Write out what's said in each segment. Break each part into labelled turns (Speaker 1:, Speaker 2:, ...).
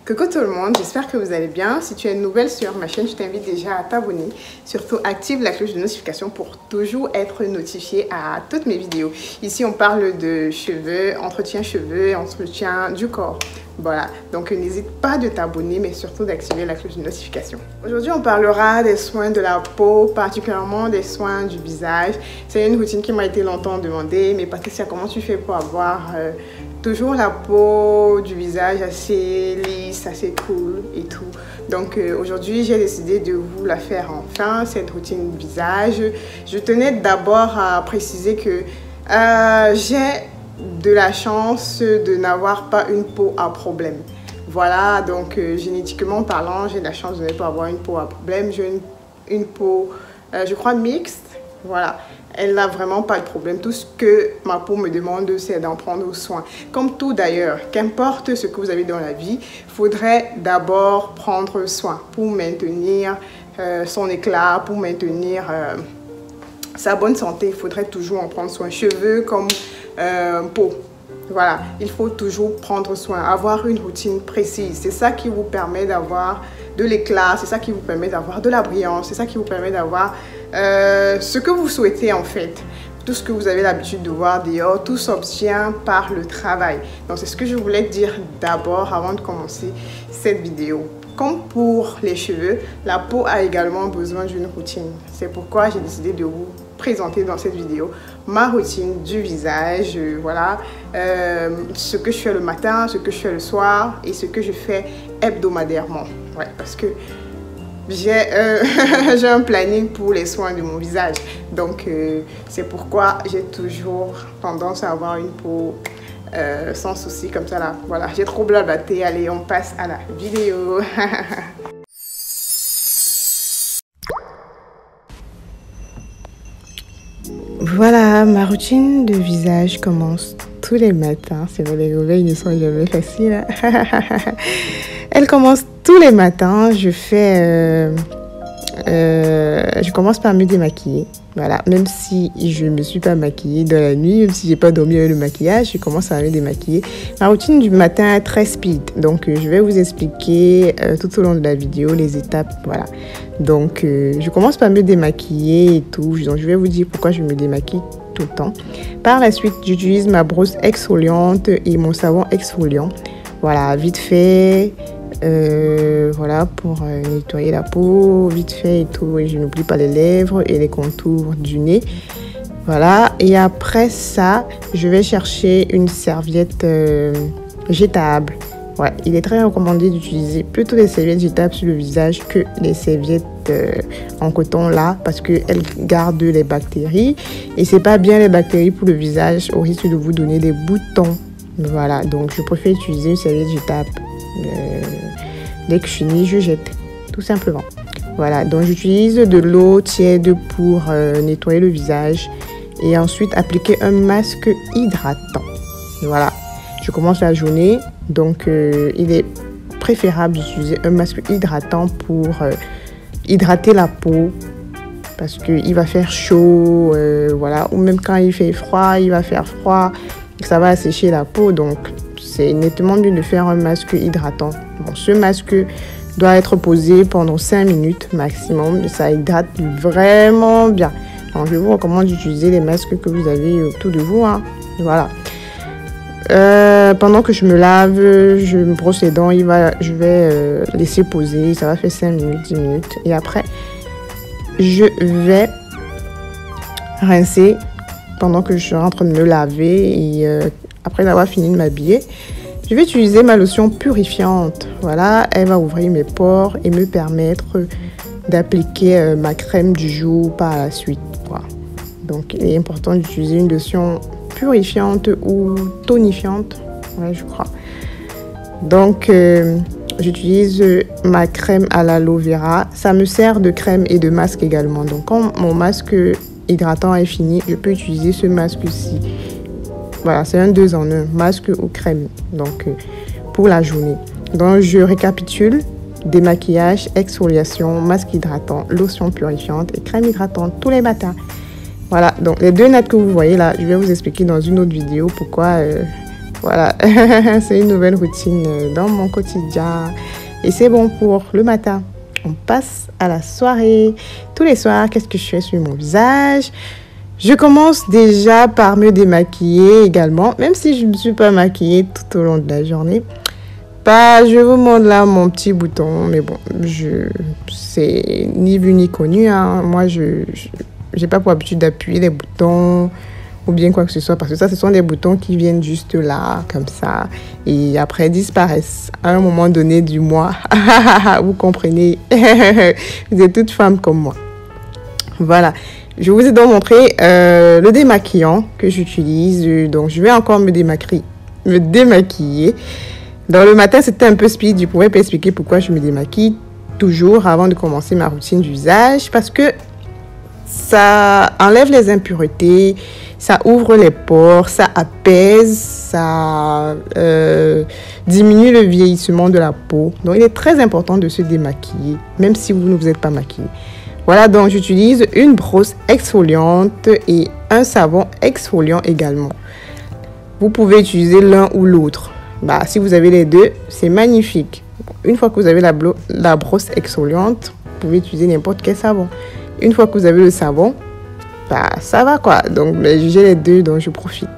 Speaker 1: Coucou tout le monde, j'espère que vous allez bien. Si tu es nouvelle sur ma chaîne, je t'invite déjà à t'abonner. Surtout, active la cloche de notification pour toujours être notifié à toutes mes vidéos. Ici, on parle de cheveux, entretien du corps. Voilà, donc n'hésite pas de t'abonner, mais surtout d'activer la cloche de notification. Aujourd'hui, on parlera des soins de la peau, particulièrement des soins du visage. C'est une routine qui m'a été longtemps demandée. Mais Patricia, comment tu fais pour avoir toujours la peau du visage assez lisse, assez cool et tout? Donc aujourd'hui, j'ai décidé de vous la faire enfin, cette routine du visage. Je tenais d'abord à préciser que j'ai de la chance de n'avoir pas une peau à problème. Voilà, donc génétiquement parlant, j'ai la chance de ne pas avoir une peau à problème. J'ai une peau, je crois, mixte. Voilà, elle n'a vraiment pas de problème. Tout ce que ma peau me demande, c'est d'en prendre soin. Comme tout d'ailleurs, qu'importe ce que vous avez dans la vie, il faudrait d'abord prendre soin pour maintenir son éclat, pour maintenir sa bonne santé. Il faudrait toujours en prendre soin. Cheveux comme peau. Voilà, il faut toujours prendre soin, avoir une routine précise. C'est ça qui vous permet d'avoir de l'éclat, c'est ça qui vous permet d'avoir de la brillance, c'est ça qui vous permet d'avoir ce que vous souhaitez en fait. Tout ce que vous avez l'habitude de voir dehors, tout s'obtient par le travail. Donc c'est ce que je voulais dire d'abord avant de commencer cette vidéo. Comme pour les cheveux, la peau a également besoin d'une routine. C'est pourquoi j'ai décidé de vous présenter dans cette vidéo ma routine du visage. Voilà, ce que je fais le matin, ce que je fais le soir et ce que je fais hebdomadairement. Ouais, parce que j'ai un planning pour les soins de mon visage. Donc, c'est pourquoi j'ai toujours tendance à avoir une peau sans souci comme ça là. Voilà, j'ai trop blablaté. Allez, on passe à la vidéo. Voilà, ma routine de visage commence tous les matins. C'est vrai, les réveils ne sont jamais faciles. Elle commence tous les matins. Je commence par me démaquiller. Voilà, même si je ne me suis pas maquillée dans la nuit, même si j'ai pas dormi avec le maquillage, je commence à me démaquiller. Ma routine du matin est très speed, donc je vais vous expliquer tout au long de la vidéo les étapes. Voilà, donc je commence par me démaquiller et tout. Donc je vais vous dire pourquoi je me démaquille tout le temps. Par la suite, j'utilise ma brosse exfoliante et mon savon exfoliant. Voilà, vite fait. Voilà, pour nettoyer la peau vite fait et tout, et je n'oublie pas les lèvres et les contours du nez. Voilà, et après ça je vais chercher une serviette jetable. Ouais, il est très recommandé d'utiliser plutôt les serviettes jetables sur le visage que les serviettes en coton là, parce que elles gardent les bactéries et c'est pas bien les bactéries pour le visage, au risque de vous donner des boutons. Voilà, donc je préfère utiliser une serviette jetable. Dès que je finis, je jette, tout simplement. Voilà, donc j'utilise de l'eau tiède pour nettoyer le visage et ensuite appliquer un masque hydratant. Voilà, je commence la journée, donc il est préférable d'utiliser un masque hydratant pour hydrater la peau parce qu'il va faire chaud, voilà, ou même quand il fait froid, il va faire froid, ça va assécher la peau, donc c'est nettement mieux de faire un masque hydratant. Bon, ce masque doit être posé pendant 5 minutes maximum. Ça hydrate vraiment bien. Donc, je vous recommande d'utiliser les masques que vous avez autour de vous. Hein. Voilà. Pendant que je me lave, je me brosse les dents. Je vais laisser poser. Ça va faire 5 minutes, 10 minutes. Et après, je vais rincer pendant que je suis en train de me laver. Et après avoir fini de m'habiller, je vais utiliser ma lotion purifiante. Voilà, elle va ouvrir mes pores et me permettre d'appliquer ma crème du jour par la suite. Voilà. Donc, il est important d'utiliser une lotion purifiante ou tonifiante. Ouais, je crois. Donc, j'utilise ma crème à l'aloe vera. Ça me sert de crème et de masque également. Donc, quand mon masque hydratant est fini, je peux utiliser ce masque-ci. Voilà, c'est un 2 en 1, masque ou crème, donc pour la journée. Donc je récapitule: démaquillage, exfoliation, masque hydratant, lotion purifiante et crème hydratante tous les matins. Voilà, donc les 2 nattes que vous voyez là, je vais vous expliquer dans une autre vidéo pourquoi Voilà, c'est une nouvelle routine dans mon quotidien. Et c'est bon pour le matin. On passe à la soirée. Tous les soirs, qu'est-ce que je fais sur mon visage? Je commence déjà par me démaquiller également, même si je ne me suis pas maquillée tout au long de la journée. Je vous montre là mon petit bouton, mais bon, c'est ni vu ni connu. Hein. Moi, je n'ai pas pour habitude d'appuyer les boutons ou bien quoi que ce soit, parce que ça, ce sont des boutons qui viennent juste là, comme ça, et après disparaissent à un moment donné du mois. Vous comprenez, vous êtes toutes femmes comme moi. Voilà. Je vous ai donc montré le démaquillant que j'utilise. Donc, je vais encore me démaquiller. Dans le matin, c'était un peu speed. Je ne pourrais pas expliquer pourquoi je me démaquille toujours avant de commencer ma routine du visage. Parce que ça enlève les impuretés, ça ouvre les pores, ça apaise, ça diminue le vieillissement de la peau. Donc, il est très important de se démaquiller, même si vous ne vous êtes pas maquillé. Voilà, donc j'utilise une brosse exfoliante et un savon exfoliant également. Vous pouvez utiliser l'un ou l'autre. Si vous avez les deux, c'est magnifique. Une fois que vous avez la brosse exfoliante, vous pouvez utiliser n'importe quel savon. Une fois que vous avez le savon, ça va quoi. Donc, j'ai les deux, donc je profite.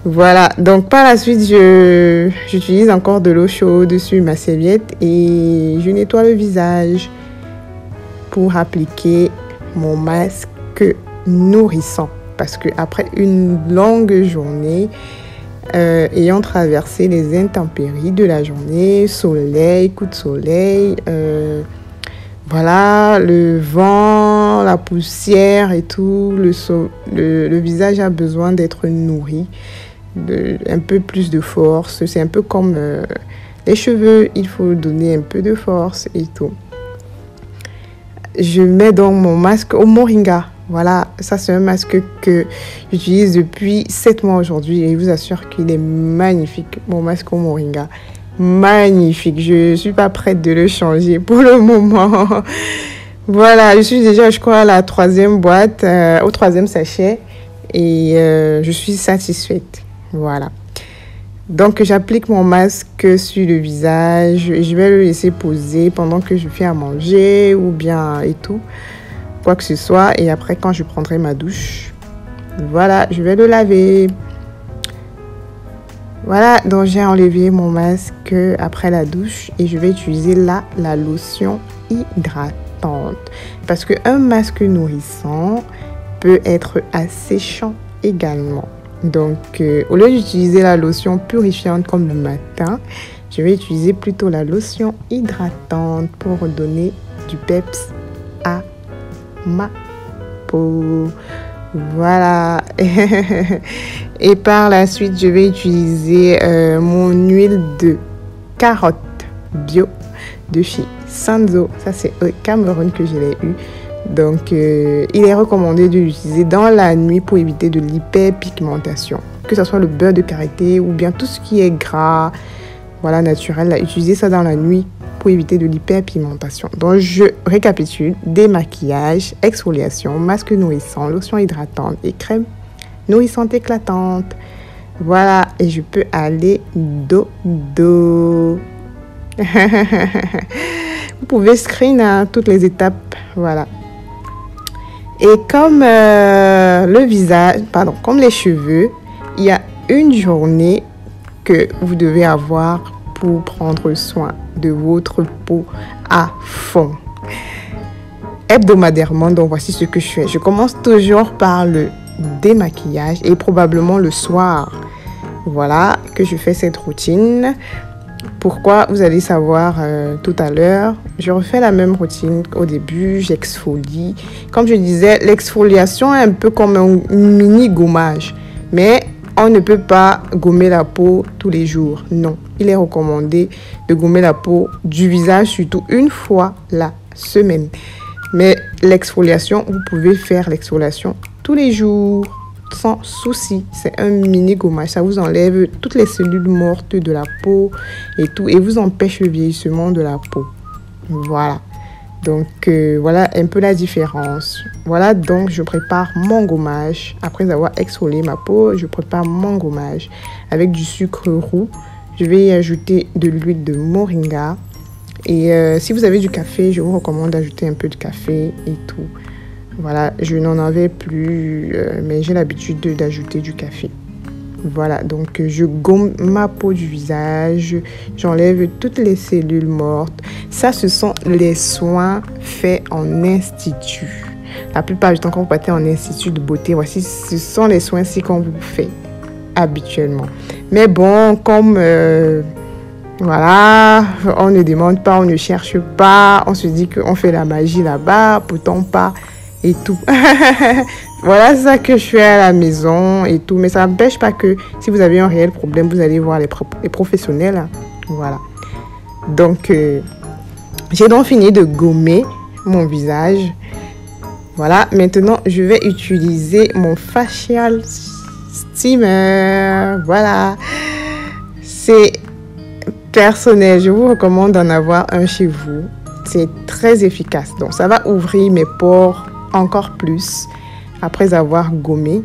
Speaker 1: Voilà, donc par la suite, j'utilise encore de l'eau chaude sur ma serviette et je nettoie le visage pour appliquer mon masque nourrissant. Parce que après une longue journée, ayant traversé les intempéries de la journée, soleil, coup de soleil, voilà, le vent, la poussière et tout, le visage a besoin d'être nourri, un peu plus de force. C'est un peu comme les cheveux, il faut donner un peu de force et tout. Je mets donc mon masque au moringa. Voilà, ça c'est un masque que j'utilise depuis 7 mois aujourd'hui et je vous assure qu'il est magnifique, mon masque au moringa. Magnifique, je ne suis pas prête de le changer pour le moment. Voilà, je suis déjà, je crois, à la 3e boîte, au 3e sachet et je suis satisfaite. Voilà. Donc, j'applique mon masque sur le visage et je vais le laisser poser pendant que je fais à manger ou bien et tout, quoi que ce soit. Et après, quand je prendrai ma douche, voilà, je vais le laver. Voilà, donc j'ai enlevé mon masque après la douche et je vais utiliser là la lotion hydratante. Parce qu'un masque nourrissant peut être asséchant également. Donc, au lieu d'utiliser la lotion purifiante comme le matin, je vais utiliser plutôt la lotion hydratante pour donner du peps à ma peau. Voilà. Et par la suite, je vais utiliser mon huile de carotte bio de chez Sanzo. Ça, c'est au Cameroun que je l'ai eu. Donc, il est recommandé de l'utiliser dans la nuit pour éviter de l'hyperpigmentation. Que ce soit le beurre de karité ou bien tout ce qui est gras, voilà, naturel. Là, utilisez ça dans la nuit pour éviter de l'hyperpigmentation. Donc, je récapitule. Démaquillage, exfoliation, masque nourrissant, lotion hydratante et crème nourrissante éclatante. Voilà, et je peux aller dodo. Vous pouvez screen toutes les étapes. Voilà. Et comme comme les cheveux, il y a une journée que vous devez avoir pour prendre soin de votre peau à fond. Hebdomadairement, donc voici ce que je fais. Je commence toujours par le démaquillage et probablement le soir. Voilà que je fais cette routine. Pourquoi, vous allez savoir tout à l'heure. Je refais la même routine au début, j'exfolie. Comme je disais, l'exfoliation est un peu comme un mini gommage. Mais on ne peut pas gommer la peau tous les jours. Non, il est recommandé de gommer la peau du visage surtout une fois la semaine. Mais l'exfoliation, vous pouvez faire l'exfoliation tous les jours. Sans souci, c'est un mini gommage, ça vous enlève toutes les cellules mortes de la peau et tout, et vous empêche le vieillissement de la peau. Voilà, Donc voilà un peu la différence. Voilà, donc je prépare mon gommage. Après avoir exfolié ma peau, je prépare mon gommage avec du sucre roux. Je vais y ajouter de l'huile de moringa. Et si vous avez du café, je vous recommande d'ajouter un peu de café et tout. Voilà, je n'en avais plus, mais j'ai l'habitude d'ajouter du café. Voilà, donc je gomme ma peau du visage, j'enlève toutes les cellules mortes. Ça, ce sont les soins faits en institut. La plupart du temps, quand vous partez en institut de beauté, voici, ce sont les soins-ci qu'on vous fait habituellement. Mais bon, comme voilà, on ne demande pas, on ne cherche pas, on se dit qu'on fait la magie là-bas, pourtant pas et tout. Voilà ça que je fais à la maison et tout. Mais ça n'empêche pas que si vous avez un réel problème, vous allez voir les professionnels. Voilà. Donc, j'ai donc fini de gommer mon visage. Voilà. Maintenant, je vais utiliser mon facial steamer. Voilà. C'est personnel. Je vous recommande d'en avoir un chez vous. C'est très efficace. Donc, ça va ouvrir mes pores encore plus après avoir gommé.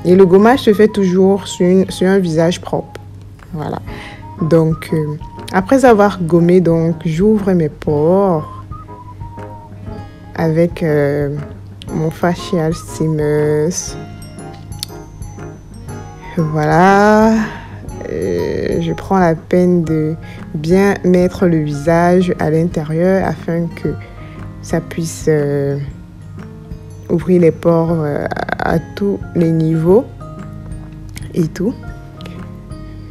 Speaker 1: Et le gommage se fait toujours sur un visage propre. Voilà. Donc, après avoir gommé, donc, j'ouvre mes pores avec mon facial steamer. Voilà. Je prends la peine de bien mettre le visage à l'intérieur afin que ça puisse ouvrir les pores à tous les niveaux et tout.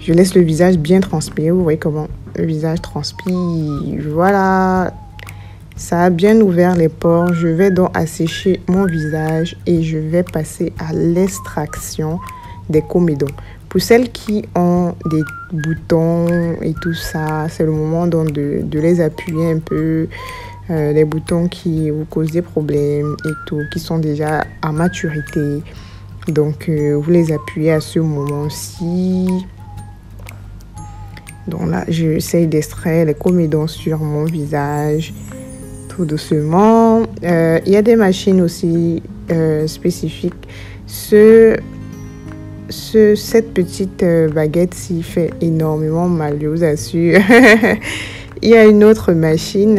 Speaker 1: Je laisse le visage bien transpirer. Vous voyez comment le visage transpire. Voilà. Ça a bien ouvert les pores. Je vais donc assécher mon visage et je vais passer à l'extraction des comédons. Pour celles qui ont des boutons et tout ça, c'est le moment donc de les appuyer un peu. Les boutons qui vous causent des problèmes et tout, qui sont déjà à maturité. Donc, vous les appuyez à ce moment-ci. Donc là, j'essaye d'extraire les comédons sur mon visage tout doucement. Il y a des machines aussi spécifiques. Cette petite baguette-ci fait énormément mal, je vous assure. Il y a une autre machine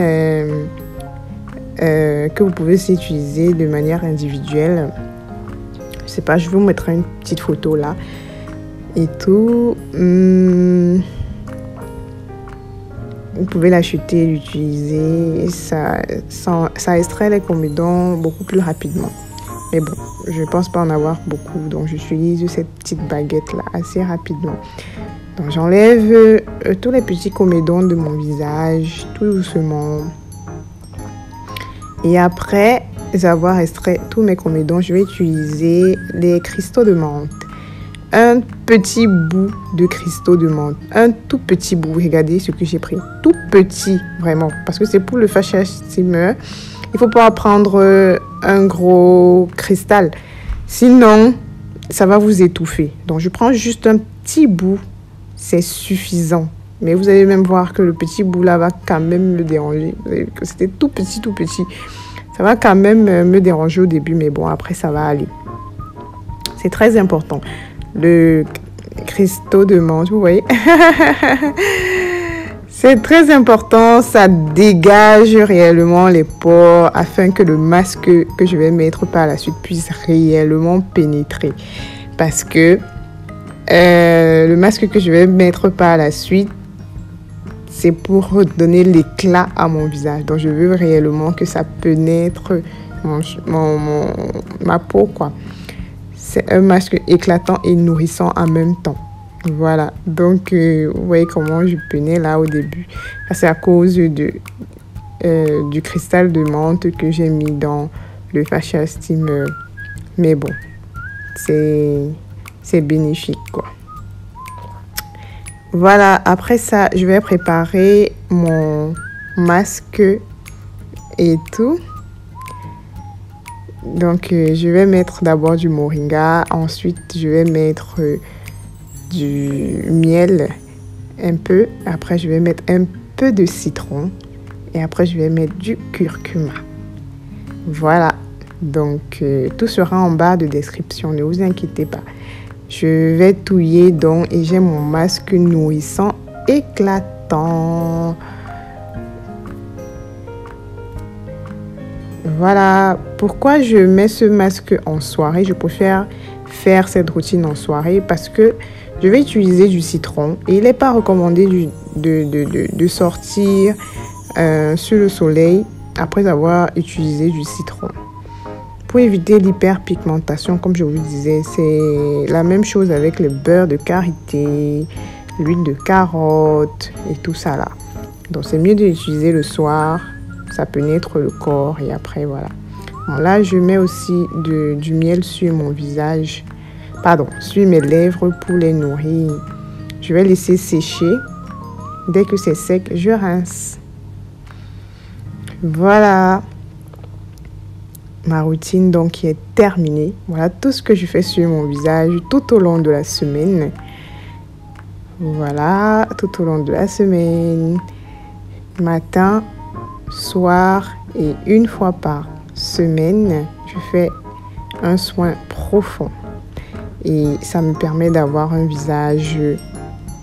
Speaker 1: que vous pouvez aussi utiliser de manière individuelle. Je sais pas, je vous mettrai une petite photo là et tout. Vous pouvez l'acheter, l'utiliser. Ça extrait les comédons beaucoup plus rapidement. Mais bon, je pense pas en avoir beaucoup, donc j'utilise cette petite baguette là assez rapidement. Donc j'enlève tous les petits comédons de mon visage, tout doucement. Et après avoir extrait tous mes comédons, je vais utiliser les cristaux de menthe. Un petit bout de cristaux de menthe. Un tout petit bout. Regardez ce que j'ai pris. Tout petit, vraiment. Parce que c'est pour le facial steamer. Il ne faut pas prendre un gros cristal. Sinon, ça va vous étouffer. Donc, je prends juste un petit bout. C'est suffisant. Mais vous allez même voir que le petit bout là va quand même me déranger. Vous avez vu que c'était tout petit, tout petit. Ça va quand même me déranger au début. Mais bon, après, ça va aller. C'est très important. Le cristaux de menthe, vous voyez. C'est très important. Ça dégage réellement les pores afin que le masque que je vais mettre par la suite puisse réellement pénétrer. Parce que le masque que je vais mettre par la suite, c'est pour donner l'éclat à mon visage. Donc, je veux réellement que ça pénètre ma peau, quoi. C'est un masque éclatant et nourrissant en même temps. Voilà. Donc, vous voyez comment je peinais là au début. C'est à cause du cristal de menthe que j'ai mis dans le facial steamer. Mais bon, c'est bénéfique, quoi. Voilà. Après ça, je vais préparer mon masque et tout. Donc, je vais mettre d'abord du moringa. Ensuite, je vais mettre du miel, un peu. Après, je vais mettre un peu de citron et après je vais mettre du curcuma. Voilà, donc tout sera en barre de description, ne vous inquiétez pas. Je vais touiller donc et j'ai mon masque nourrissant éclatant. Voilà, pourquoi je mets ce masque en soirée? Je préfère faire cette routine en soirée parce que je vais utiliser du citron et il n'est pas recommandé de sortir sur le soleil après avoir utilisé du citron. Pour éviter l'hyperpigmentation, comme je vous disais, c'est la même chose avec le beurre de karité, l'huile de carotte et tout ça là. Donc c'est mieux de l'utiliser le soir, ça pénètre le corps et après voilà. Bon, là je mets aussi du miel sur mon visage, pardon, sur mes lèvres pour les nourrir. Je vais laisser sécher. Dès que c'est sec, je rince. Voilà. Ma routine donc est terminée. Voilà tout ce que je fais sur mon visage tout au long de la semaine. Voilà, tout au long de la semaine. Matin, soir et une fois par semaine, je fais un soin profond. Et ça me permet d'avoir un visage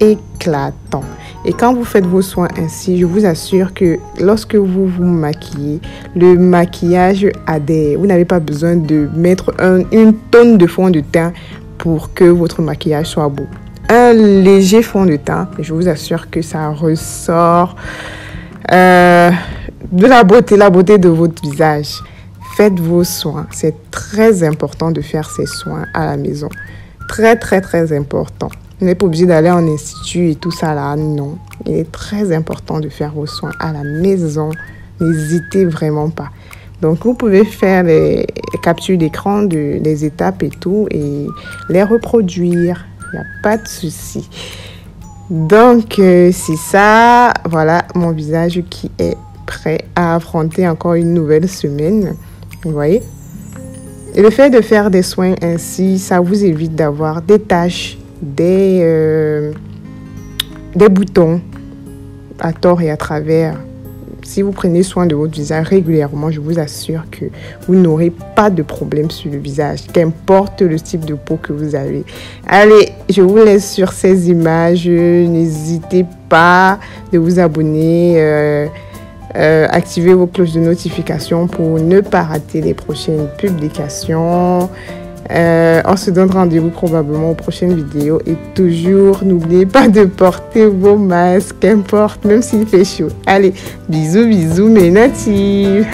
Speaker 1: éclatant. Et quand vous faites vos soins ainsi, je vous assure que lorsque vous vous maquillez, le maquillage adhère. Vous n'avez pas besoin de mettre une tonne de fond de teint pour que votre maquillage soit beau. Un léger fond de teint, je vous assure que ça ressort de la beauté de votre visage. Faites vos soins. C'est très important de faire ces soins à la maison. Très, très, très important. Vous n'êtes pas obligé d'aller en institut et tout ça là. Non. Il est très important de faire vos soins à la maison. N'hésitez vraiment pas. Donc, vous pouvez faire les captures d'écran des étapes et tout et les reproduire. Il n'y a pas de souci. Donc, c'est ça. Voilà mon visage qui est prêt à affronter encore une nouvelle semaine. Vous voyez? Et le fait de faire des soins ainsi, ça vous évite d'avoir des taches, des boutons à tort et à travers. Si vous prenez soin de votre visage régulièrement, je vous assure que vous n'aurez pas de problème sur le visage, qu'importe le type de peau que vous avez. Allez, je vous laisse sur ces images. N'hésitez pas de vous abonner, activez vos cloches de notification pour ne pas rater les prochaines publications. On se donne rendez-vous probablement aux prochaines vidéos et toujours n'oubliez pas de porter vos masques, qu'importe, même s'il fait chaud. Allez, bisous, bisous mes natifs.